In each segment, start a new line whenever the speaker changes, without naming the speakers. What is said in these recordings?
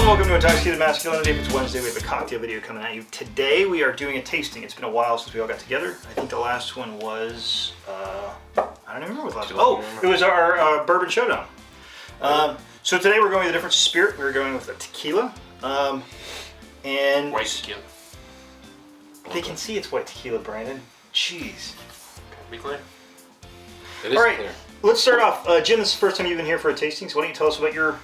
welcome to Untitled Masculinity. If it's Wednesday, we have a cocktail video coming at you. Today we are doing a tasting. It's been a while since we all got together. I think the last one was, I don't even remember what the last one. Oh, it was our Bourbon Showdown. So today we're going with a different spirit. We're going with a tequila. And
white tequila.
They can see it's white tequila, Brandon. Jeez.
Be clear.
It is
all right,
clear.
Let's start off. Jim, this is the first time you've been here for a tasting, so why don't you tell us about your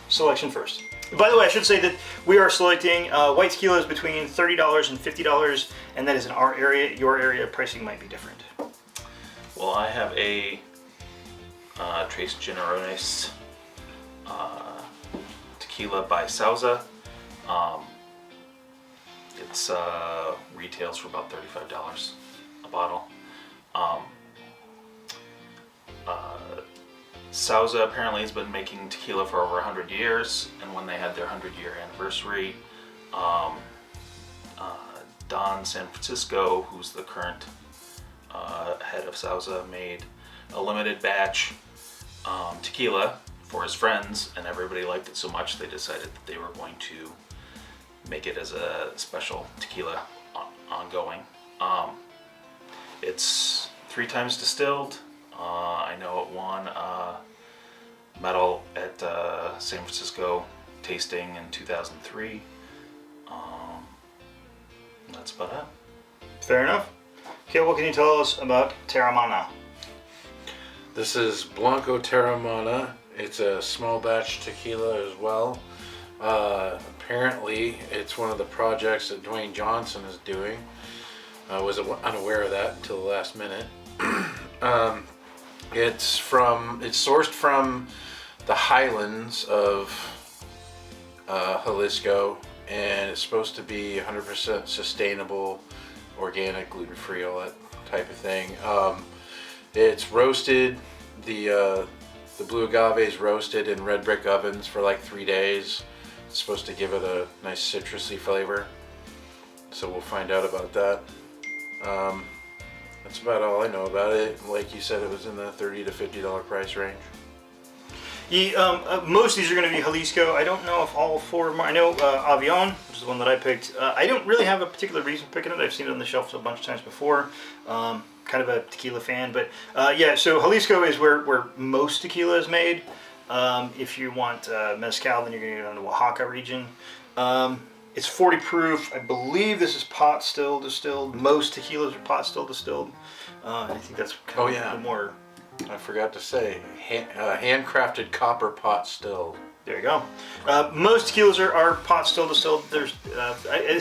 selection first? By the way, I should say that we are selecting white tequilas between $30 and $50, and that is in our area. Your area pricing might be different.
Well, I have a Tres Generaciones tequila by Sauza. It's retails for about $35 a bottle. Sauza apparently has been making tequila for over 100 years, and when they had their 100-year anniversary, Don San Francisco, who's the current head of Sauza, made a limited batch tequila for his friends, and everybody liked it so much they decided that they were going to make it as a special tequila ongoing. It's 3 times distilled. I know it won medal at San Francisco tasting in 2003. That's about it.
Fair enough. Okay, what can you tell us about Teremana?
This is Blanco Teremana. It's a small batch tequila as well. Apparently, it's one of the projects that Dwayne Johnson is doing. I was unaware of that until the last minute. It's sourced from the highlands of Jalisco, and it's supposed to be 100% sustainable, organic, gluten-free, all that type of thing. It's roasted. The blue agave is roasted in red brick ovens for like 3 days. It's supposed to give it a nice citrusy flavor. So we'll find out about that. That's about all I know about it. Like you said, it was in the $30 to $50 price range.
Most of these are going to be Jalisco. I don't know if all 4 of them are. I know Avion, which is the one that I picked. I don't really have a particular reason for picking it. I've seen it on the shelf a bunch of times before. Kind of a tequila fan. But yeah, so Jalisco is where most tequila is made. If you want mezcal, then you're going to go down to Oaxaca region. It's 40 proof. I believe this is pot still distilled. Most tequilas are pot still distilled. I think that's kind of the more...
I forgot to say, handcrafted copper pot still.
There you go. Most tequilas are pot still distilled. There's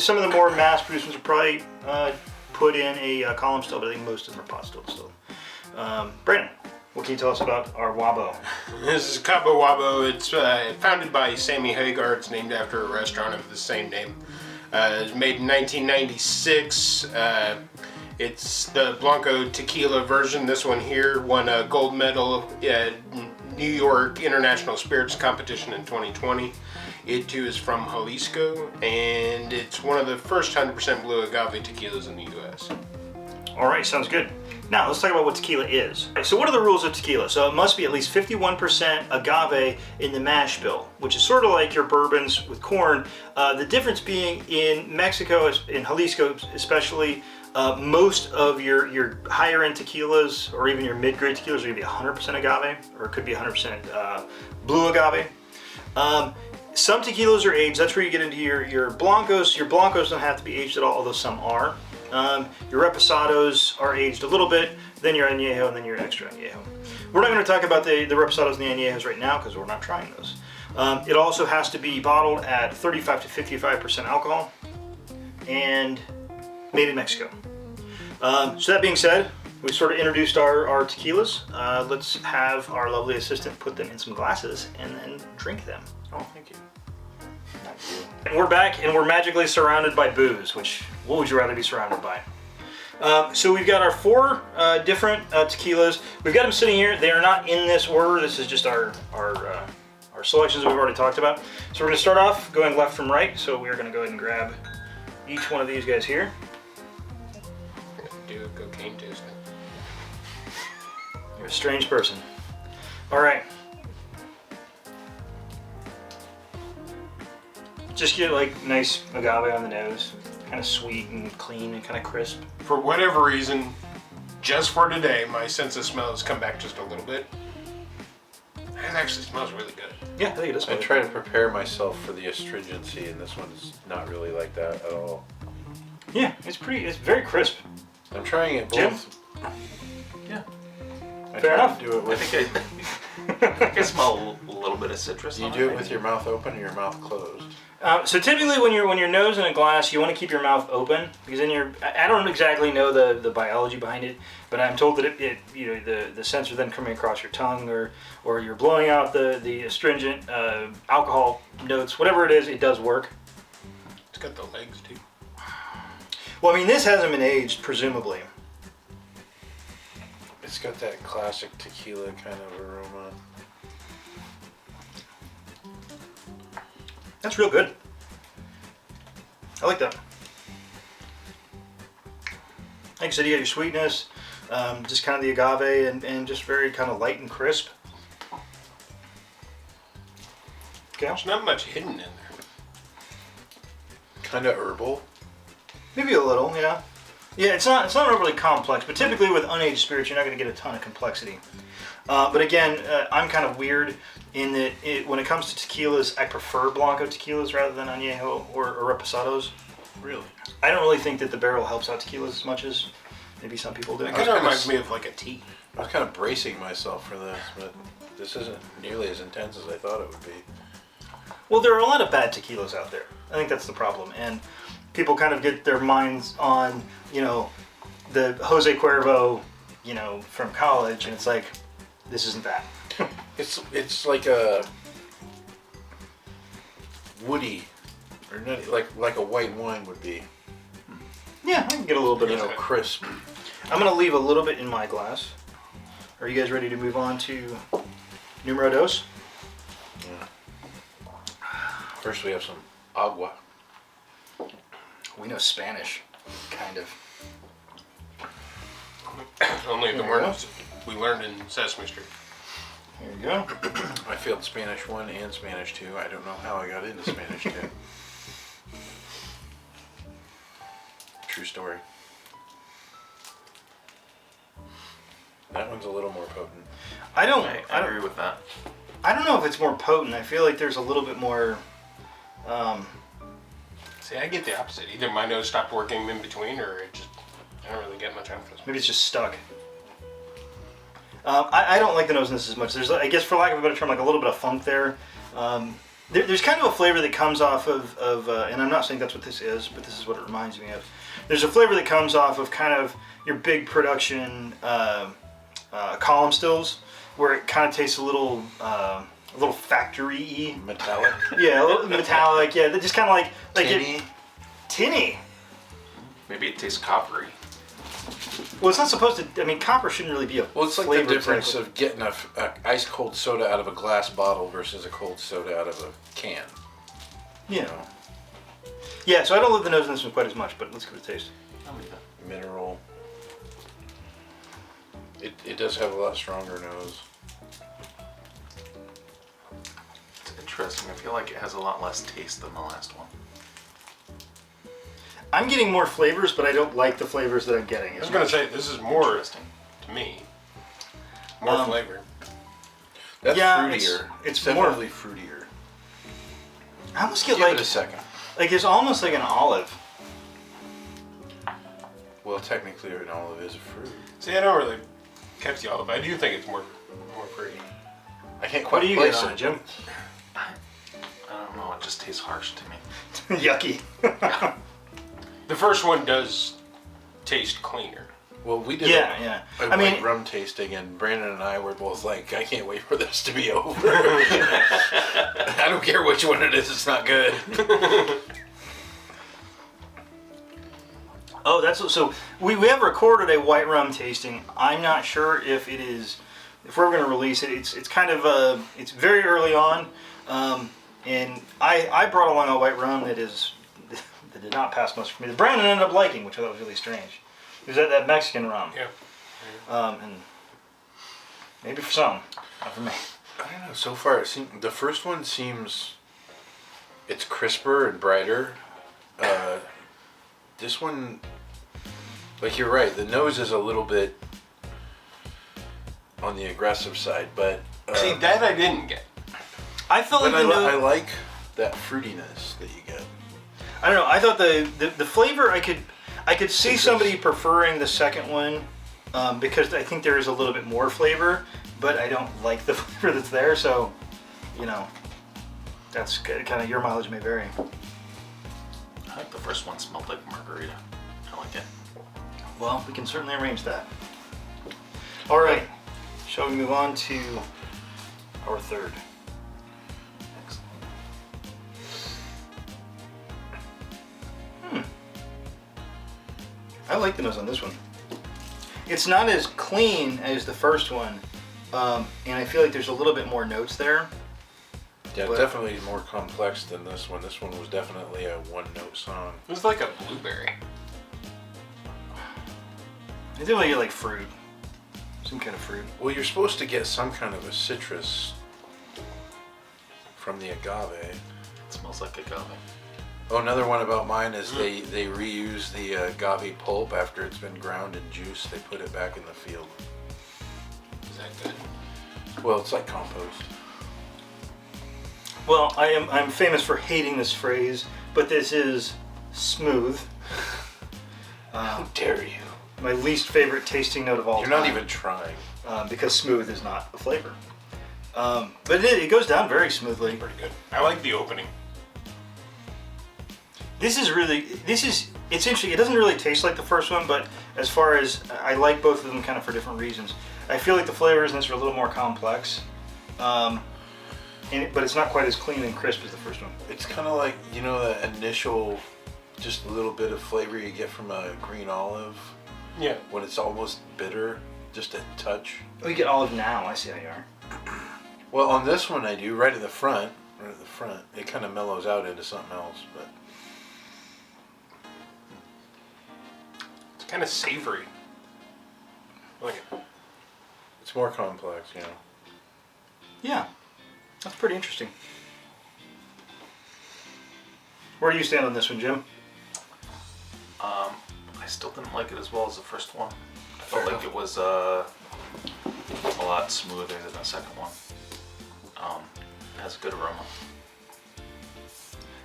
some of the more mass produced ones are probably put in a column still, but I think most of them are pot still distilled. Brandon, what can you tell us about our Wabo?
This is Cabo Wabo. It's founded by Sammy Hagar. It's named after a restaurant of the same name. It was made in 1996. It's the Blanco tequila version. This one here won a gold medal at New York International Spirits Competition in 2020. It too is from Jalisco, and it's one of the first 100% blue agave tequilas in the U.S.
All right, sounds good. Now, let's talk about what tequila is. So what are the rules of tequila? So it must be at least 51% agave in the mash bill, which is sort of like your bourbons with corn. The difference being in Mexico, in Jalisco especially, most of your higher end tequilas or even your mid-grade tequilas are going to be 100% agave, or it could be 100% blue agave. Some tequilas are aged. That's where you get into your blancos. Your blancos don't have to be aged at all, although some are. Your reposados are aged a little bit, then your añejo, and then your extra añejo. We're not going to talk about the reposados and the añejos right now because we're not trying those. It also has to be bottled at 35 to 55% alcohol and made in Mexico. So that being said, we sort of introduced our tequilas. Let's have our lovely assistant put them in some glasses and then drink them.
Oh, thank you.
And we're back, and we're magically surrounded by booze, what would you rather be surrounded by? So we've got our 4 different tequilas. We've got them sitting here. They are not in this order. This is just our selections that we've already talked about. So we're going to start off going left from right. So we're going to go ahead and grab each one of these guys here.
Do a cocaine tasting.
You're a strange person. All right. Just get like nice agave on the nose, kind of sweet and clean and kind of crisp.
For whatever reason, just for today, my sense of smell has come back just a little bit. It actually smells really good.
Yeah, I think it is.
I try to prepare myself for the astringency, and this one's not really like that at all.
Yeah, it's very crisp.
I'm trying it
Jim?
both.
Yeah.
I
Fair
try
enough.
to do it
I
with.
think I smell a little bit of citrus.
Do you
on
do
it,
it with
maybe.
your mouth open or your mouth closed?
So typically when your nose in a glass, you want to keep your mouth open because then I don't exactly know the biology behind it, but I'm told that it the sensor then coming across your tongue or you're blowing out the astringent alcohol notes, whatever it is, it does work.
It's got the legs too.
Well, I mean, this hasn't been aged, presumably.
It's got that classic tequila kind of aroma.
That's real good. I like that. Like I said, you got your sweetness, just kind of the agave, and just very kind of light and crisp. Okay.
There's not much hidden in there.
Kind of herbal.
Maybe a little, yeah. Yeah, it's not overly complex, but typically with unaged spirits, you're not going to get a ton of complexity. But again, I'm kind of weird in that when it comes to tequilas, I prefer Blanco tequilas rather than añejo or reposados.
Really?
I don't really think that the barrel helps out tequilas as much as maybe some people do.
It kind of reminds me of like a tea.
I was kind of bracing myself for this, but this isn't nearly as intense as I thought it would be.
Well, there are a lot of bad tequilas out there. I think that's the problem. And people kind of get their minds on, the Jose Cuervo, from college, and it's like, this isn't that.
It's like a woody, or not, like a white wine would be.
Yeah, I can get a little bit of it.
Crisp.
I'm going to leave a little bit in my glass. Are you guys ready to move on to numero dos?
Yeah. First, we have some agua.
We know Spanish, kind of.
Only the
There we
words we learned in Sesame Street.
There you go.
I failed Spanish 1 and Spanish 2. I don't know how I got into Spanish 2. True story. That one's a little more potent.
I
I agree with that.
don't know if it's more potent. I feel like there's a little bit more.
See, I get the opposite. Either my nose stopped working in between, or I don't really get much out of this.
Maybe it's just stuck. I don't like the nose in this as much. There's, I guess, for lack of a better term, like a little bit of funk there. There's kind of a flavor that comes off of and I'm not saying that's what this is, but this is what it reminds me of. There's a flavor that comes off of kind of your big production column stills, where it kind of tastes a little factory-y.
Metallic.
Yeah, a little metallic. Yeah, they're just kind of like
Tinny.
Tinny.
Maybe it tastes coppery.
Well, it's not supposed to. I mean, copper shouldn't really be a.
Well, it's like the
flavor
difference
type
of getting a ice cold soda out of a glass bottle versus a cold soda out of a can.
Yeah. Yeah, so I don't love the nose in this one quite as much, but let's give it a taste.
I'll leave that.
Mineral. It does have a lot stronger nose.
It's interesting. I feel like it has a lot less taste than the last one.
I'm getting more flavors, but I don't like the flavors that I'm getting.
I was gonna say this is more
Interesting.
to me. More flavor.
That's
Yeah,
fruitier.
it's
definitely fruitier.
I almost get
Give
like
it a second.
like it's almost like an olive.
Well, technically, an olive is a fruit.
See, I don't really catch the olive. I do think it's more fruity.
I can't
What
quite
do you
place
get on
it.
it, Jim?
I don't know. It just tastes harsh to me.
Yucky.
The first one does taste cleaner.
Well, we did
Yeah.
a
I mean-
white rum tasting, and Brandon and I were both like, I can't wait for this to be over. I don't care which one it is, it's not good.
Oh, that's so. We have recorded a white rum tasting. I'm not sure if it is, if we're going to release it. It's kind of it's very early on, and I brought along a white rum that did not pass much for me. The Brandon ended up liking, which I thought was really strange. It was that Mexican rum.
Yeah.
And maybe for some, not for me.
I don't know. So far, the first one seems. It's crisper and brighter. This one, like you're right, the nose is a little bit on the aggressive side, but
See, that I didn't get.
I felt like
but
the
I like that fruitiness that you get.
I don't know. I thought the flavor I could see somebody preferring the second one because I think there is a little bit more flavor, but I don't like the flavor that's there. So, you know, that's kind of your mileage may vary.
I think the first one smelled like margarita. I like it.
Well, we can certainly arrange that. All right. Shall we move on to our third? I like the nose on this one. It's not as clean as the first one, and I feel like there's a little bit more notes there.
Yeah,
But-
definitely more complex than this one. This one was definitely a one-note song.
It was like a blueberry.
I definitely get like fruit, some kind of fruit.
Well, you're supposed to get some kind of a citrus from the agave.
It smells like agave.
Oh, another one about mine is they reuse the agave pulp after it's been ground in juice. They put it back in the field.
Is that good?
Well, it's like compost.
Well, I'm famous for hating this phrase, but this is smooth.
How dare you?
My least favorite tasting note of all
You're
time.
not even trying.
Because smooth is not a flavor. But it goes down very smoothly.
Pretty good. I like the opening.
It's interesting. It doesn't really taste like the first one, but as far as I like both of them kind of for different reasons. I feel like the flavors in this are a little more complex, but it's not quite as clean and crisp as the first one.
It's kind of like, you know, the initial, just a little bit of flavor you get from a green olive
Yeah.
when it's almost bitter, just a touch.
Oh, you get olive now. I see how you are.
Well, on this one I do, right at the front. It kind of mellows out into something else, but
It's kind of savory. I like it.
it's more complex, you know.
Yeah, that's pretty interesting. Where do you stand on this one, Jim?
I still didn't like it as well as the first one. I felt like it was a lot smoother than the second one. It has a good aroma.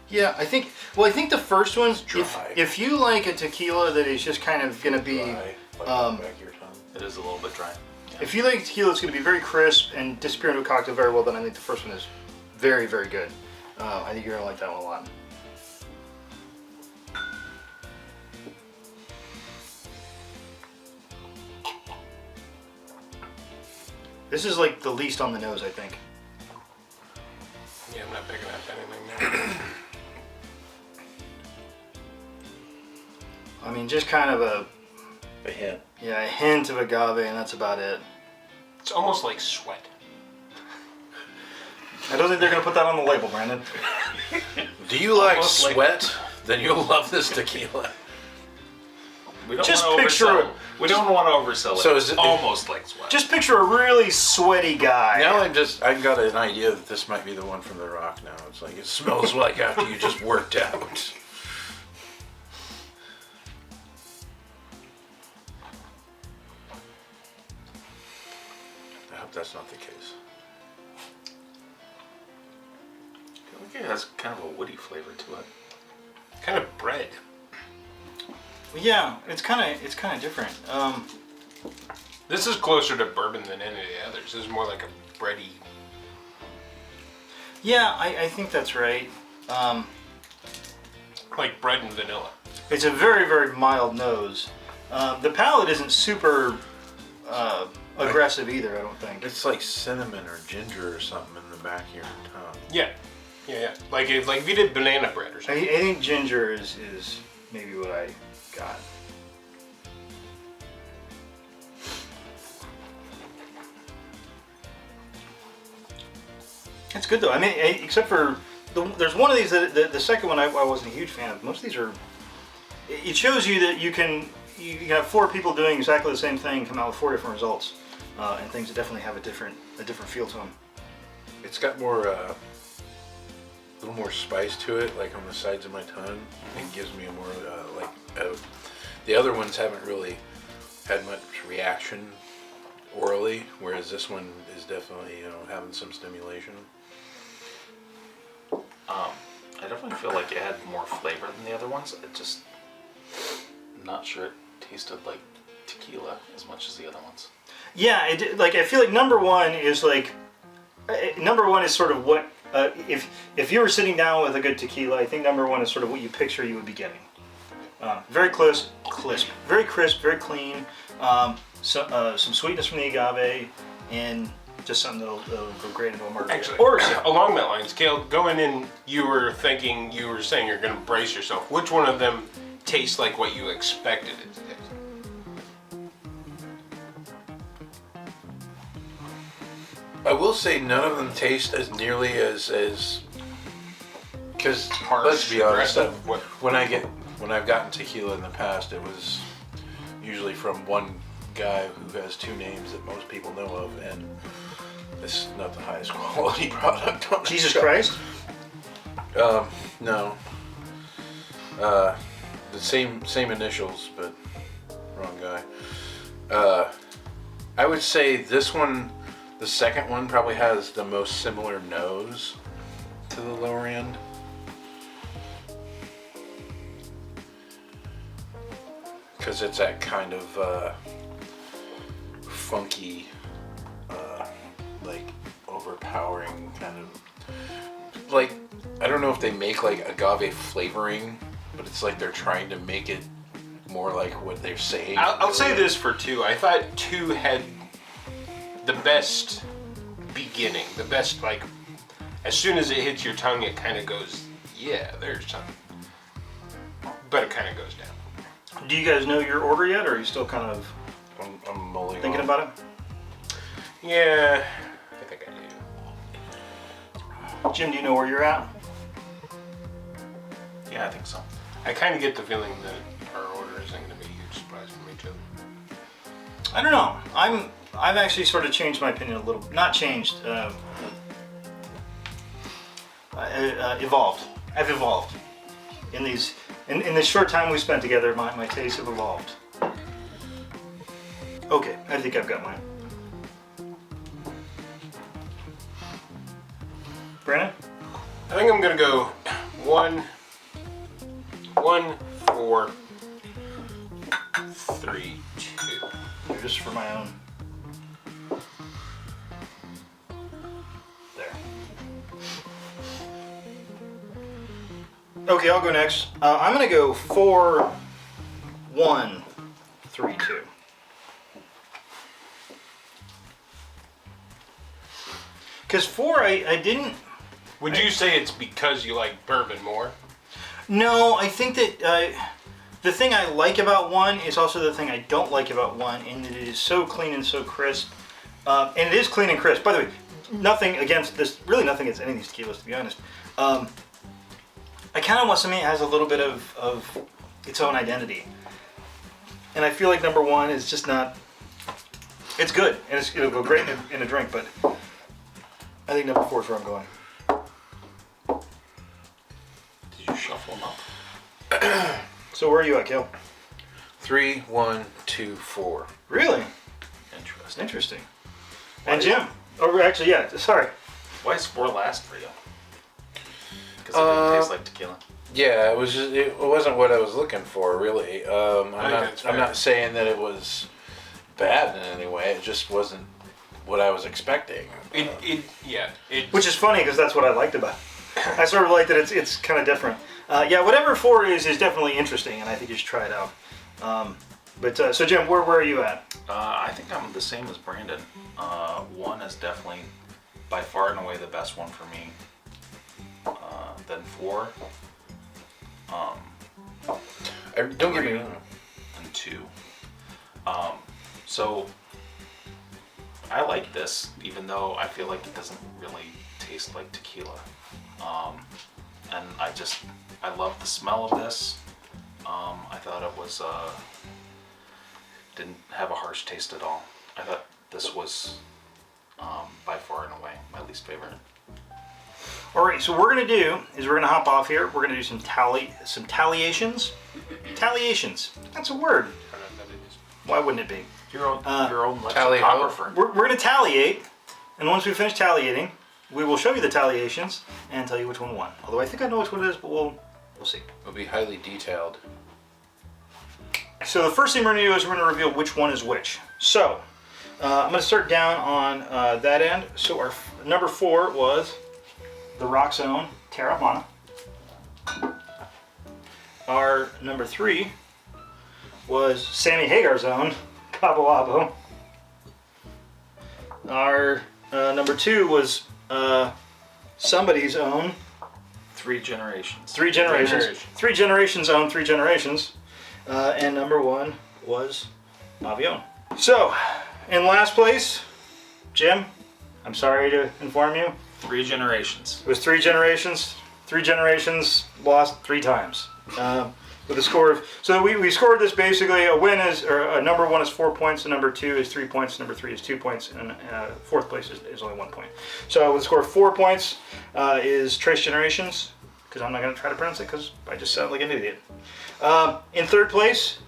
Yeah, I think the first one's
dry.
if you like a tequila that is just kind of gonna be,
Dry, like on the back of your tongue.
It is a little bit dry.
if you like tequila that's gonna be very crisp and disappear into a cocktail very well, then I think the first one is very, very good. I think you're gonna like that one a lot. This is like the least on the nose, I think.
Yeah, I'm not picking up anything there.
I mean, just kind of a
hint.
hint of agave, and that's about it.
It's almost like sweat.
I don't think they're gonna put that on the label, Brandon.
Do you like
Almost like-
sweat? Then you'll love this tequila.
We don't
Just
want to
picture
oversell
it.
it. We don't want to oversell it.
So is it-
almost like sweat?
Just picture a really sweaty guy.
Now I've got an idea that this might be the one from The Rock now. It's like, it smells like after you just worked out. I hope that's not the case.
I feel like it has kind of a woody flavor to it.
Kind of bread.
Yeah, it's kind of different.
This is closer to bourbon than any of the others. This is more like a bready.
Yeah, I think that's right.
Like bread and vanilla.
It's a very, very mild nose. The palate isn't super aggressive either, I don't think.
It's like cinnamon or ginger or something in the back of your tongue.
Yeah. Yeah. Like if you did banana bread or
I
something.
think ginger is maybe what I got. It's good though. I mean, except for there's one of these that the second one I wasn't a huge fan of. Most of these are. It shows you that you can have four people doing exactly the same thing, come out with four different results, and things that definitely have a different feel to them.
It's got more little more spice to it, like on the sides of my tongue. It gives me a more the other ones haven't really had much reaction orally, whereas this one is definitely, having some stimulation.
I definitely feel like it had more flavor than the other ones. It just, not sure it tasted like tequila as much as the other ones.
Yeah, I feel like number one is sort of what if you were sitting down with a good tequila, I think number one is sort of what you picture you would be getting. Very crisp, very crisp, very clean. Some sweetness from the agave, and just something that'll go great into a margarita.
Actually,
Or
along that lines, Kale, going in, you were saying you're going to brace yourself. Which one of them tastes like what you expected it to taste?
I will say none of them taste as nearly as because
Harsh,
let's be honest,
aggressive, what?
when I've gotten tequila in the past, it was usually from one guy who has two names that most people know of, and this is not the highest quality product on the
Jesus
shelf.
Christ.
No. The same initials, but wrong guy. I would say this one, the second one, probably has the most similar nose to the lower end. Because it's that kind of funky, like overpowering kind of, like, I don't know if they make like agave flavoring, but it's like they're trying to make it more like what they're saying.
I'll say this for 2. I thought 2 had the best beginning, the best, like, as soon as it hits your tongue, it kind of goes, yeah, there's something. But it kind of goes down.
Do you guys know your order yet, or are you still kind of
I'm mulling
thinking
on.
about it?
Yeah, I think I do.
Jim, do you know where you're at?
Yeah, I think so.
I kind of get the feeling that our order isn't going to be a huge surprise for me, too.
I don't know. I've actually sort of changed my opinion a little. Not changed. Evolved. I've evolved in these. In the short time we spent together, my tastes have evolved. Okay, I think I've got mine. Brandon?
I think I'm going to go 1, 4, 3, 2.
Just for my own. There. Okay, I'll go next. I'm gonna go 4, 1, 3, 2. Because 4, I didn't.
Would you say it's because you like bourbon more?
No, I think that the thing I like about 1 is also the thing I don't like about 1, in that it is so clean and so crisp. And it is clean and crisp. By the way, nothing against this, really nothing against any of these tequilas, to be honest. I kind of want something that has a little bit of its own identity. And I feel like number 1 is just not, it's good, and it'll go great in a drink, but I think number 4 is where I'm going.
Did you shuffle them up?
So where are you at, Gil?
3, 1, 2, 4.
Really?
Interesting.
Interesting. And Jim? Oh, actually, yeah, sorry.
Why is 4 last for you? Because it didn't taste like tequila.
Yeah, it was just, it wasn't what I was looking for, really. I'm
that's fair.
not saying that it was bad in any way. It just wasn't what I was expecting.
Which is funny because that's what I liked about it. I sort of like that it's kind of different. Yeah, whatever 4 is definitely interesting, and I think you should try it out. So Jim, where are you at?
I think I'm the same as Brandon. 1 is definitely by far and away the best one for me. Then 4.
Don't get me wrong.
And 2. So I like this, even though I feel like it doesn't really taste like tequila. And I love the smell of this. I thought it was didn't have a harsh taste at all. I thought this was by far and away my least favorite.
All right, so what we're gonna do is we're gonna hop off here. We're gonna do some talliations. Talliations. That's a word. Why wouldn't it be?
Your own
Tally ho.
lexicographer.
We're gonna talliate, and once we finish talliating, we will show you the talliations and tell you which one won. Although I think I know which one it is, but we'll see.
It'll be highly detailed.
So the first thing we're gonna do is we're gonna reveal which one is which. So I'm gonna start down on that end. So our number 4 was the Rock's own Teremana. Our number 3 was Sammy Hagar's own Cabo Wabo. Our number 2 was somebody's own
Three generations.
3 Generations. 3 Generations own 3 Generations. And number 1 was Avion. So, in last place, Jim, I'm sorry to inform you,
3 generations.
it was 3 Generations. 3 Generations lost 3 times. With a score of, so we scored this basically, a win is, or number 1 is 4 points, and number 2 is 3 points, number 3 is 2 points, and 4th place is only 1 point. So with a score of 4 points is Trace Generations, because I'm not going to try to pronounce it because I just sound like an idiot. In 3rd place,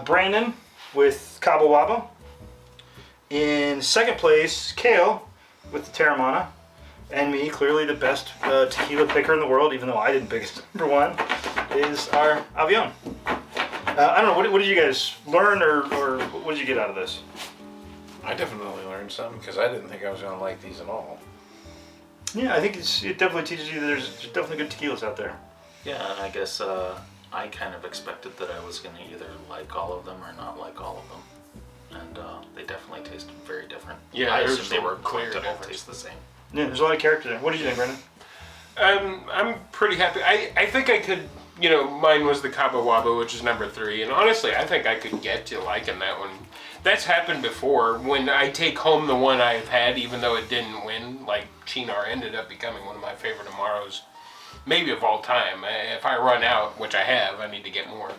Brandon with Cabo Wabo. In 2nd place, Kale with the Teremana. And me, clearly the best tequila picker in the world, even though I didn't pick it number 1, is our Avion. I don't know, what did you guys learn, or what did you get out of this?
I definitely learned something because I didn't think I was going to like these at all.
Yeah, I think it definitely teaches you that there's definitely good tequilas out there.
Yeah, and I guess I kind of expected that I was going to either like all of them or not like all of them. And they definitely tasted very different.
Yeah,
I
there's
assumed they were
clear
going to all
difference.
taste the same.
Yeah, there's a lot of character there. What did you think, Brandon?
I'm pretty happy. I think I could, mine was the Cabo Wabo, which is number 3, and honestly, I think I could get to liking that one. That's happened before. When I take home the one I've had, even though it didn't win, like Chinar ended up becoming one of my favorite Amaros, maybe of all time. If I run out, which I have, I need to get more.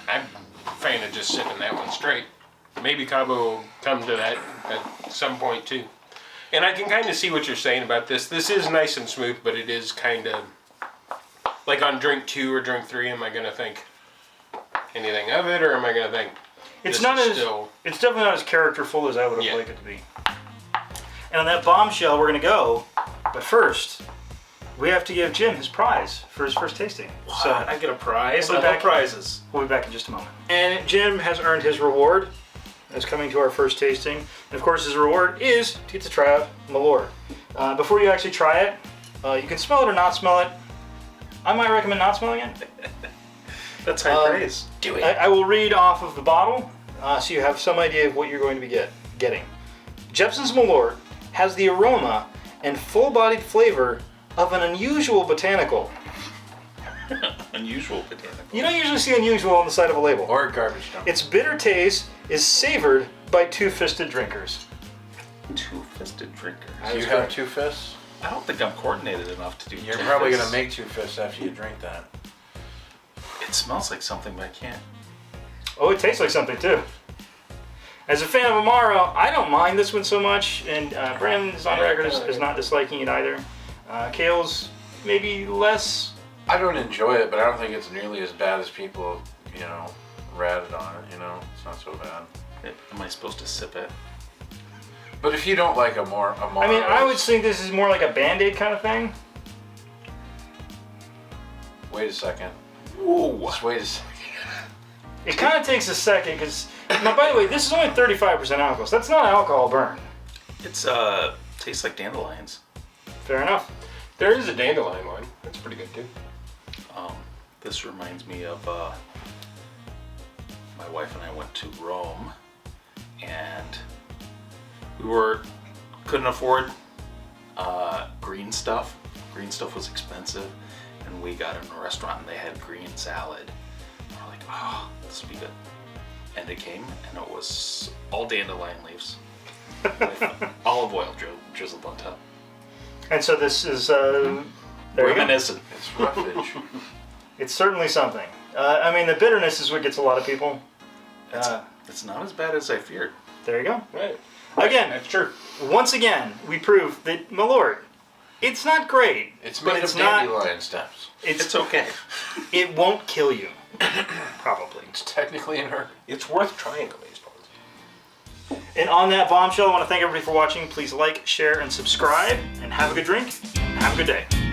I'm a fan of just sipping that one straight. Maybe Cabo will come to that at some point too. And I can kind of see what you're saying about this. This is nice and smooth, but it is kind of like on drink 2 or drink 3. Am I going to think anything of it, or am I going to think
It's
this
not
is
as
still...
it's definitely not as characterful as I would have
Yeah.
liked it to be. And on that bombshell, we're gonna go. But first, we have to give Jim his prize for his first tasting. So
I get a prize?
We'll
I
be
love
back.
prizes.
we'll be back in just a moment. And Jim has earned his reward as coming to our first tasting. And of course, his reward is to get to try out Malort. Before you actually try it, you can smell it or not smell it. I might recommend not smelling it.
That's high praise.
Do it.
I will read off of the bottle so you have some idea of what you're going to be getting. Jepson's Malort has the aroma and full-bodied flavor of an unusual botanical.
Unusual botanical.
You don't usually see unusual on the side of a label.
Or a garbage dump.
Its bitter taste is savored by two-fisted drinkers.
Two-fisted drinkers.
Do you have 2 fists?
I don't think I'm coordinated enough to do
You're
two
probably going
fists.
to make 2 fists after you drink that.
It smells like something, but I can't.
Oh, it tastes like something too. As a fan of Amaro, I don't mind this one so much, and Brandon is on record as not disliking it either. Kale's maybe less.
I don't enjoy it, but I don't think it's nearly as bad as people, ratted on it, It's not so bad.
Am I supposed to sip it?
But if you don't like Amaro...
I mean, I would think this is more like a Band-Aid kind of thing.
Wait a second.
Ooh.
Just wait a second.
It kind of takes a second, because... Now, by the way, this is only 35% alcohol, so that's not an alcohol burn.
It's tastes like dandelions.
Fair enough.
There is a dandelion one. That's pretty good too.
This reminds me of my wife and I went to Rome, and we couldn't afford green stuff. Green stuff was expensive, and we got in a restaurant and they had green salad. We're like, oh, this will be good. And it came, and it was all dandelion leaves with olive oil drizzled on top.
And so this is... there you go.
Reminiscent.
It's roughage.
It's certainly something. I mean, the bitterness is what gets a lot of people.
It's not as bad as I feared.
There you go.
Right.
Again,
That's true.
once again, we prove that Malort It's not great.
It's
but
made
it's
of
not.
dandelion stems.
It's okay.
It won't kill you. Probably.
It's technically in her.
It's worth trying at least once.
And on that bombshell, I want to thank everybody for watching. Please like, share, and subscribe. And have a good drink. And have a good day.